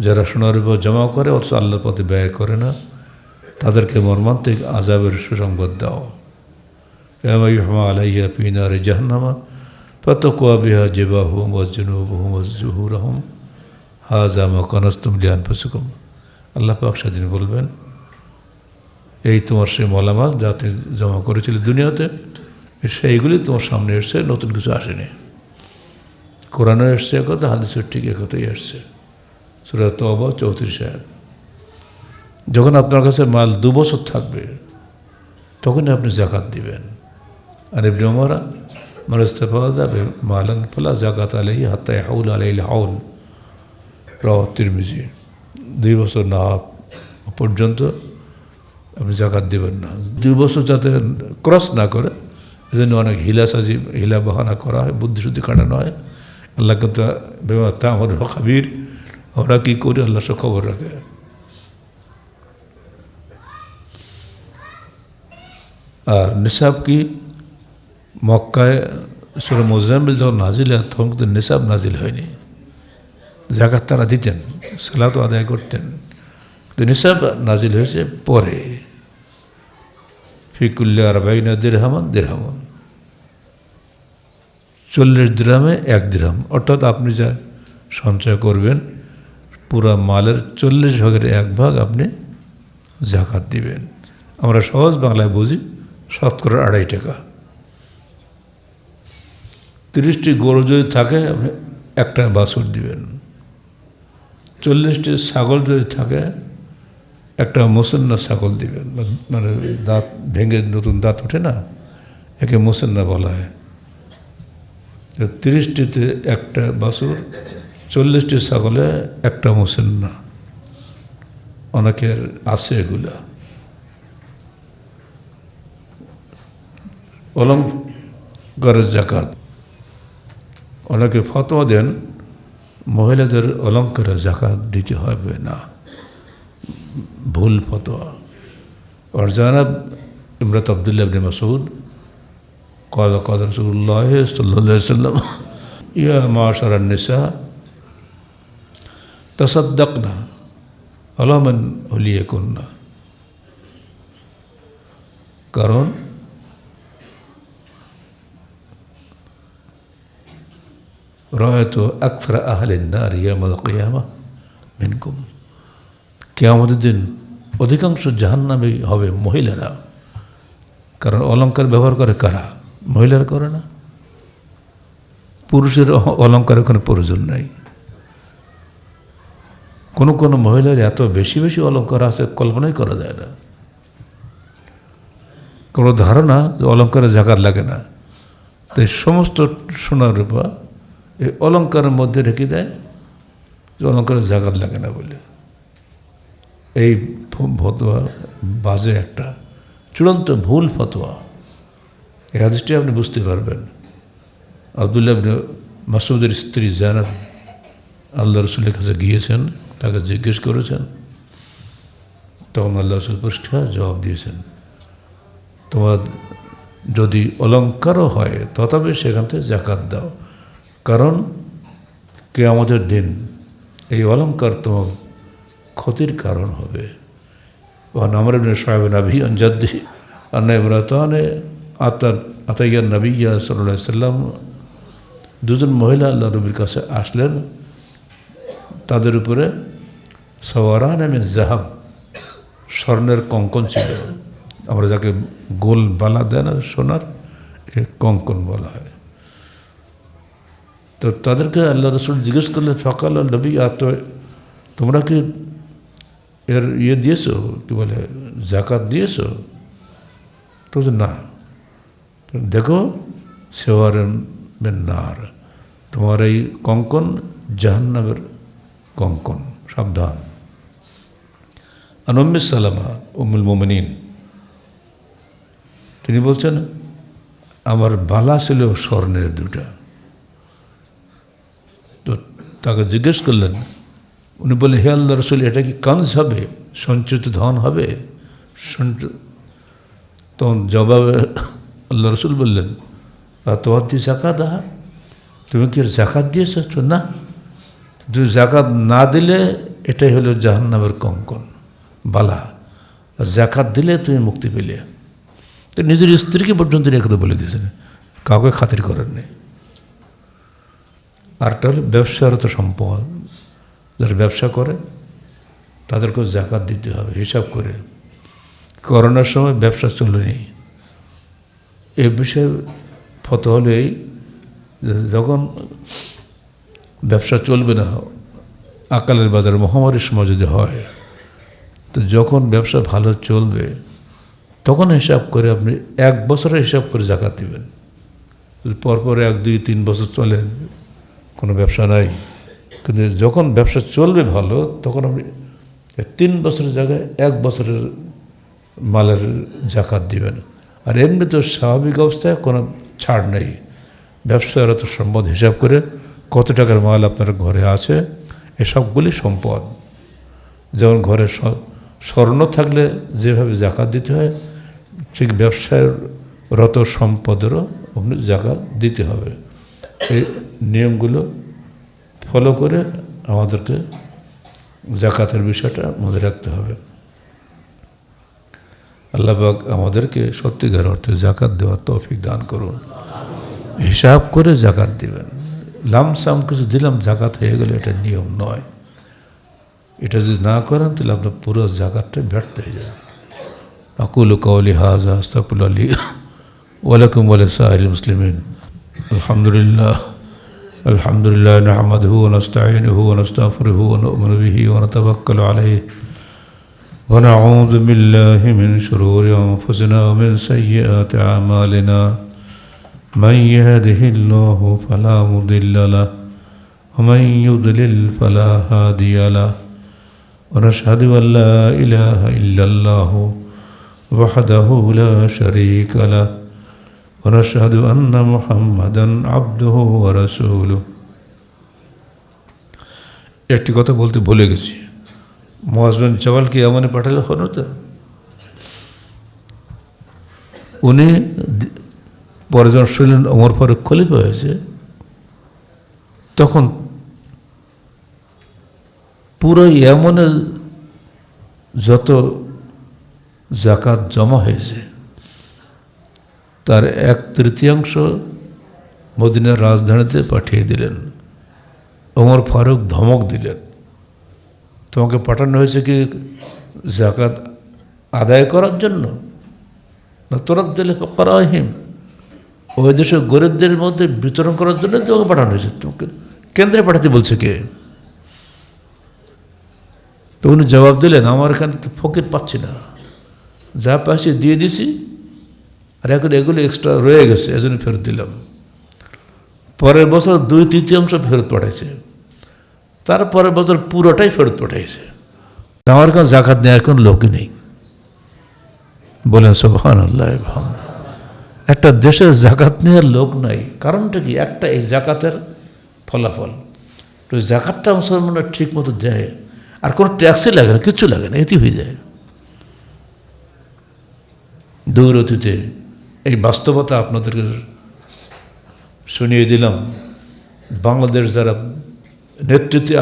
যারা সোনার উপর জমা করে অথচ আল্লাহর পথে ব্যয় করে না, তাদেরকে মর্মান্তিক আযাবের সুসংবাদ দাও। কামা ইউহমা আলাইহা ফী নারি জাহান্নামা ফাতাকুয়া বিহা জিবাহুম ওয়া জুনুবুহুম ওয়া যুহুরুহুম হাযা মা কানাজতুম লিআনফুসিকুম। আল্লাহ পাক সেদিন বলবেন, এই তোমার সেই মালামাল যা তুমি জমা করেছিলে দুনিয়াতে, সেইগুলি তোমার সামনে এসছে, নতুন কিছু আসেনি। কোরআনে এসছে একথা, হাদিসের ঠিক একথাই এসছে। সূরা তাওবা 34 আয়াত। যখন আপনার কাছে মাল 2 বছর থাকবে তখনই আপনি যাকাত দিবেন। আর ইবনে উমর মান ইস্তাফাদা মালান ফালা যাকাত আলাইহি হাত্তা ইয়াহুল আলাইহিল হাউল, রাওয়াহু তিরমিজি। 2 বছর না পর্যন্ত আপনি যাকাত দেবেন না। 2 বছর যাতে ক্রস না করে, এজন্য অনেক হিলা বাহানা করা হয়, বুদ্ধিশুদ্ধি খাটানো হয়। আল্লাহ কিন্তু বিমা তা'মালুন খাবীর, আমরা কী করি আল্লাহ সব খবর রাখে। আর নিসাব কি, মক্কায় সূরা মুজাম্মিল যখন নাজিল হয় তখন কিন্তু নিসাব নাজিল হয়নি। যাকাত তারা দিতেন, সালাতও আদায় করতেন, কিন্তু নিসাব নাজিল হয়েছে পরে। ফি কুল্লি আরবাইনা দিরহামান দিরহামুন, 40 দিরহামে 1 দিরহাম। অর্থাৎ আপনি যা সঞ্চয় করবেন পুরা মালের 40 ভাগের 1 ভাগ আপনি যাকাত দিবেন। আমরা সহজ বাংলায় বুঝি, শতকরা 2.5 টাকা। 30টি গরু যদি থাকে আপনি 1টা বাছুর দিবেন। 40টি ছাগল যদি থাকে 1টা মুসান্না ছাগল দিবেন। মানে দাঁত ভেঙে নতুন দাঁত ওঠে না, একে মুসান্না বলা হয়। 30টিতে 1টা বাছুর, 40টি ছাগলে 1টা মুসান্না। অনেকের আছে এগুলা। অলঙ্কারের যাকাত, অনেকে ফতোয়া দেন মহিলাদের অলঙ্কারের যাকাত দিতে হবে না, ভুল ফতোয়া। আর জানাব ইমরাত আব্দুল্লাহ ইবনে মাসউদ قال قال رسول الله صلى الله عليه وسلم يا معشر النساء تصدقنا على من وليكن। কারণ রাআইতু আকসারা আহলিন নার ইয়াউমাল কিয়ামাহ মিনকুম, কিয়ামতের দিন অধিকাংশ জাহান্নামী হবে মহিলারা। কারণ অলঙ্কার ব্যবহার করে কারা? মহিলারা করে না। পুরুষের অলঙ্কারের কোনো প্রয়োজন নাই। কোনো কোনো মহিলার এত বেশি বেশি অলঙ্কার আছে কল্পনাই করা যায় না। কোনো ধারণা যে অলঙ্কারে যাকাত লাগে না, তো এই সমস্ত সোনা রূপা এই অলঙ্কারের মধ্যে রেখে দেয় যে অলঙ্কারে যাকাত লাগে না বলে। এই ফতোয়া বাজে একটা চূড়ান্ত ভুল ফতোয়া। এই হাদিসটি আপনি বুঝতে পারবেন। আব্দুল্লাহ ইবনে মাসউদের স্ত্রী জায়নাব আল্লাহ রসুলের কাছে গিয়েছেন, তাকে জিজ্ঞেস করেছেন। তখন আল্লাহ রসুল পরিষ্কার জবাব দিয়েছেন, তোমার যদি অলঙ্কারও হয় তথাপি সেখান থেকে যাকাত দাও। কারণ কিয়ামতের দিন এই অলঙ্কার তোমার ক্ষতির কারণ হবে। আমর ইবনে শুআয়ব নবী আন জাদ্দিহি আন্না ইমরাতানে আতাইয়া নবিয়্যা সাল্লাল্লাহু আলাইহি ওয়াসাল্লাম, 2জন মহিলা আল্লাহ নবীর কাছে আসলেন। তাদের উপরে সাওয়ারান মিন যাহাব, স্বর্ণের কঙ্কন ছিল, আমরা যাকে গোল বালা দেয় না সোনার, এ কঙ্কন বলা হয়। তো তাদেরকে আল্লাহ রসুল জিজ্ঞেস করলেন, সকাল নবী তোমরা কি এর দিয়েছো, কি বলে জাকাত দিয়েছো? তো না। দেখো সেওয়ার নার, তোমার এই কঙ্কন জাহান্নামের কঙ্কন, সাবধান। আর উম্মে সালামা উম্মুল মুমিনিন তিনি বলছেন, আমার বালা ছিল স্বর্ণের দুটা। তো তাকে জিজ্ঞেস করলেন, উনি বললেন, হে আল্লাহ রসুল, এটা কি কানজ হবে, সঞ্চিত ধন হবে? তখন জবাবে আল্লাহ রসুল বললেন, তোমার দিয়ে জাকাত আহা, তুমি কি জাকাত দিয়েছ? না, তুমি জাকাত না দিলে এটাই হলো জাহান্নামের কঙ্কন বালা, আর জাকাত দিলে তুমি মুক্তি পেলে। তো নিজের স্ত্রীকে পর্যন্ত একথা বলে দিয়েছেন, কাউকে খাতির করেননি। আরটা হলো ব্যবসারত সম্পদ, যারা ব্যবসা করে তাদেরকেও জাকাত দিতে হবে হিসাব করে। করোনার সময় ব্যবসা চলেনি, এ বিষয়ে ফতোয়া হলো এই, যখন ব্যবসা চলবে না, আকালের বাজারে মহামারীর সময় যদি হয়, তো যখন ব্যবসা ভালো চলবে তখন হিসাব করে আপনি 1 বছরের হিসাব করে জাকাত দিবেন। পরপর 1, 2, 3 বছর চলে কোনো ব্যবসা নাই, কিন্তু যখন ব্যবসা চলবে ভালো তখন আপনি 3 বছরের জায়গায় 1 বছরের মালের জাকাত দিবেন। আর এমনি তো স্বাভাবিক অবস্থায় কোনো ছাড় নেই। ব্যবসার তো সম্পদ হিসাব করে কত টাকার মাল আপনার ঘরে আছে, এসবগুলি সম্পদ। যেমন ঘরে স্বর্ণ থাকলে যেভাবে জাকাত দিতে হয়, ঠিক ব্যবসায় রত সম্পদেরও আপনি জাকাত দিতে হবে। এই নিয়মগুলো ফলো করে আমাদেরকে জাকাতের বিষয়টা মনে রাখতে হবে। আল্লাহ পাক আমাদেরকে সত্যিকার অর্থে জাকাত দেওয়ার তৌফিক দান করুন। হিসাব করে জাকাত দিবেন। লামসাম কিছু দিলাম জাকাত হয়ে গেলে এটা নিয়ম নয়। এটা যদি না করেন তাহলে আপনার পুরো জাকাতটা ব্যর্থ হয়ে যাবে। আকুলু কাওলি হাযা আস্তাগফিরুল্লাহ লি ওয়া লাকুম ওয়া লিসাইরিল মুসলিমিন। আলহামদুলিল্লাহ নাহমাদুহু ওয়া নাস্তাঈনুহু ওয়া নাস্তাগফিরুহু ওয়া নু'মিনু বিহি ওয়া নাতাওয়াক্কালু আলাইহি ওয়া নাউযু বিল্লাহি মিন শুরুরি আনফুসিনা ওয়া মিন সাইয়্যাতি আ'মালিনা। من يهده الله فلا مضل له ومن يضلل فلا هادي له ونشهد أن لا إله إلا الله وحده لا شريك له ونشهد أن محمدا عبده ورسوله. একটি কথা বলতে ভুলে গেছি, মুআয বিন জাবালকে ইয়ামানে পাঠালে হলো তো, উনি পরে যখন শুনলেন ওমর ফারুক খলিফা হয়েছে, তখন পুরো ইয়ামানের যত জাকাত জমা হয়েছে তার 1/3 মদিনার রাজধানীতে পাঠিয়ে দিলেন। ওমর ফারুক ধমক দিলেন, তোমাকে পাঠানো হয়েছে কি জাকাত আদায় করার জন্য, না তোরাদ দিলে ফাকারাহিম, ওই দেশের গরিবদের মধ্যে বিতরণ করার জন্য তোমাকে পাঠানো হয়েছে, তোমাকে কেন্দ্রে পাঠাতে বলছে কে? তো উনি জবাব দিলেন, আমার এখানে তো ফকির পাচ্ছি না, যা পাচ্ছি দিয়ে দিছি, আর এখন এগুলো এক্সট্রা রয়ে গেছে, এজন্য ফেরত দিলাম। পরের বছর 2/3 ফেরত পাঠাইছে, তারপরের বছর পুরোটাই ফেরত পাঠাইছে। আমার কাছে জাকাত নেওয়ার কোনো লোকই নেই। বলেন সুবহানাল্লাহ। একটা দেশের জাকাত নেওয়ার লোক নাই, কারণটা কি? একটা এই জাকাতের ফলাফল, তো জাকাতটা মুসলমানরা ঠিক মতো দেয়, আর কোনো ট্যাক্সই লাগে না, কিচ্ছু লাগে না, এতেই হয়ে যায়। দূর অতীতে এই বাস্তবতা আপনাদেরকে শুনিয়ে দিলাম। বাংলাদেশ যারা নেতৃত্বে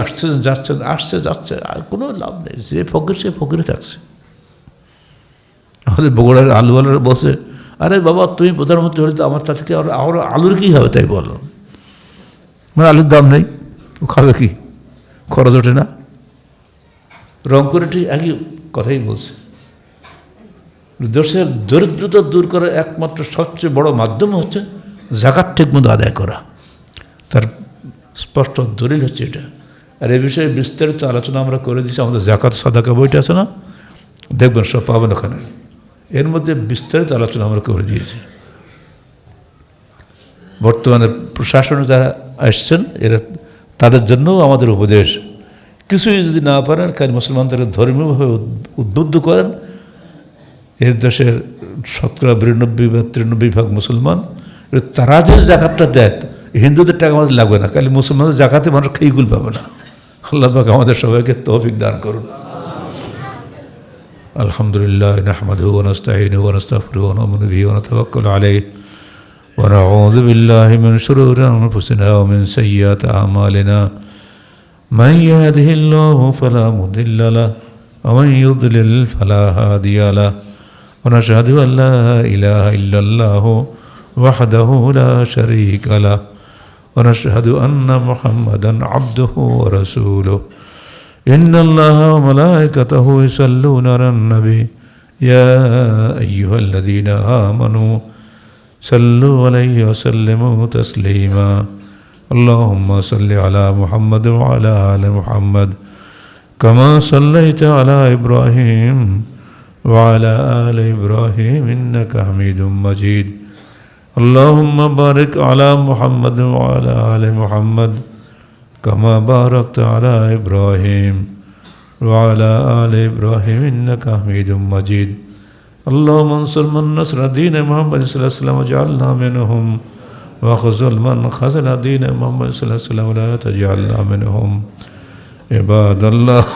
আসছে যাচ্ছে, আর কোনো লাভ নেই, যে ফকির সে ফকিরে থাকছে। আমাদের বগুড়ার আলুওয়ালারা বসে, আরে বাবা তুমি প্রধানমন্ত্রী হলে তো আমার তা থেকে আর আলুর কী হবে, তাই বলো, মানে আলুর দাম নেই, খাবে কি, খরচ ওঠে না। রংপুরে ঠিক একই কথাই বলছে, দেশের দরিদ্রতা দূর করার একমাত্র সবচেয়ে বড় মাধ্যম হচ্ছে যাকাত ঠিকমতো আদায় করা। তার স্পষ্ট দলিল হচ্ছে এটা। আর এ বিষয়ে বিস্তারিত আলোচনা আমরা করে দিচ্ছি আমাদের যাকাত সাদাকা বইটা আছে না, দেখবেন সব পাবেন ওখানে। এর মধ্যে বিস্তারিত আলোচনা আমরা করে দিয়েছি। বর্তমানে প্রশাসনে যারা আসছেন এরা তাদের জন্যও আমাদের উপদেশ, কিছুই যদি না পারেন খালি মুসলমানদের ধর্মীয়ভাবে উদ্বুদ্ধ করেন। এর দেশের 92-93% মুসলমান, তারা যে জাকাতটা দেয় হিন্দুদের টাকা আমাদের লাগবে না, খালি মুসলমানদের জাকাতে মানুষ খেইগুল পাবে না। আল্লাহ পাক আমাদের সবাইকে তৌফিক দান করুন। আলহামদুলিল্লাহ নাহমাদুহু ওয়া নাস্তাঈনুহু ওয়া নাস্তাগফিরুহু ওয়া নু'মিনু বিহি ওয়া নাতাওয়াক্কালু আলাইহি ওয়া নাউযু বিল্লাহি মিন শুরুরি আনফুসিনা ওয়া মিন সাইয়্যাতি আ'মালিনা মান ইয়াহদিহিল্লাহু ফালা মুদিল্লা লাহু ওয়া মান ইউদ্লিল ফালা হাদিয়া লাহু ওয়া নাশহাদু আন লা ইলাহা ইল্লাল্লাহু ওয়াহদাহু লা শারীকা লাহু ওয়া নাশহাদু আন্না মুহাম্মাদান আবদুহু ওয়া রাসূলুহু ইন্নাল্লাহা ওয়া মালাইকাতাহু ইউসাল্লুনা আলান নবী ইয়া আইয়ুহাল্লাযীনা আমানু সাল্লু আলাইহি ওয়া সাল্লিমু তাসলিমা আল্লাহুম্মা সাল্লি আলা মুহাম্মাদ ওয়া আলা আলি মুহাম্মাদ কামা সাল্লাইতা আলা ইব্রাহিম ওয়া আলা আলি ইব্রাহিম ইন্নাকা হামিদুম মাজিদ আল্লাহুম্মা বারিক আলা মুহাম্মাদ ওয়া আলা আলি মুহাম্মাদ কামা বারাকতা আলা ইব্রাহিম ওয়া আলা আলি ইব্রাহিম ইন্নাকা হামিদুম মাজিদ আল্লাহুম্মা আনসুর মান নাসরা দীন মুহাম্মদ সাল্লাল্লাহু আলাইহি ওয়া সাল্লাম ওয়াজআলনা মিনহুম ওয়া খুযুল মান খাযালা দীন মুহাম্মদ সাল্লাল্লাহু আলাইহি ওয়া সাল্লাম ওয়া লা তাজআলনা মিনহুম ইবাদাল্লাহ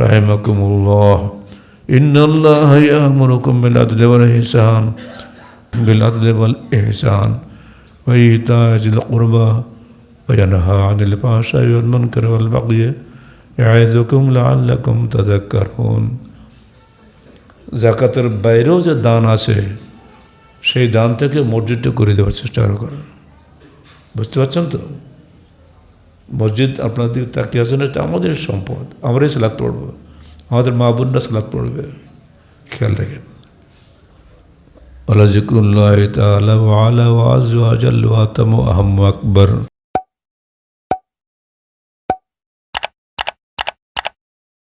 রাহিমাকুমুল্লাহ ইন্নাল্লাহা ইয়া'মুরুকুম বিল আদলি ওয়াল ইহসান ওয়া ইতা'i যিল কুরবা ওয়া ইয়ানহা আনিল ফাহশাই ওয়াল মুনকারি ওয়াল বাগyi ইয়া'iযুকুম লা'আল্লাকুম তাযাক্কারুন। যাকাতের বাইরেও যে দান আছে সেই দান থেকে মসজিদটা করে দেওয়ার চেষ্টা করেন। বুঝতে পারছেন তো? মসজিদ আপনাদের দিকে তাকিয়ে আছেন, এটা আমাদের সম্পদ, আমরাই সালাত পড়বো, আমাদের মা বোনরা সালাত পড়বে, খেয়াল রাখেন। ওয়ালা যিকরুল্লাহি তাআলা ওয়া আলা ওয়া আযওয়া জাল্লা ওয়া আতামু আহাম্মু আকবার।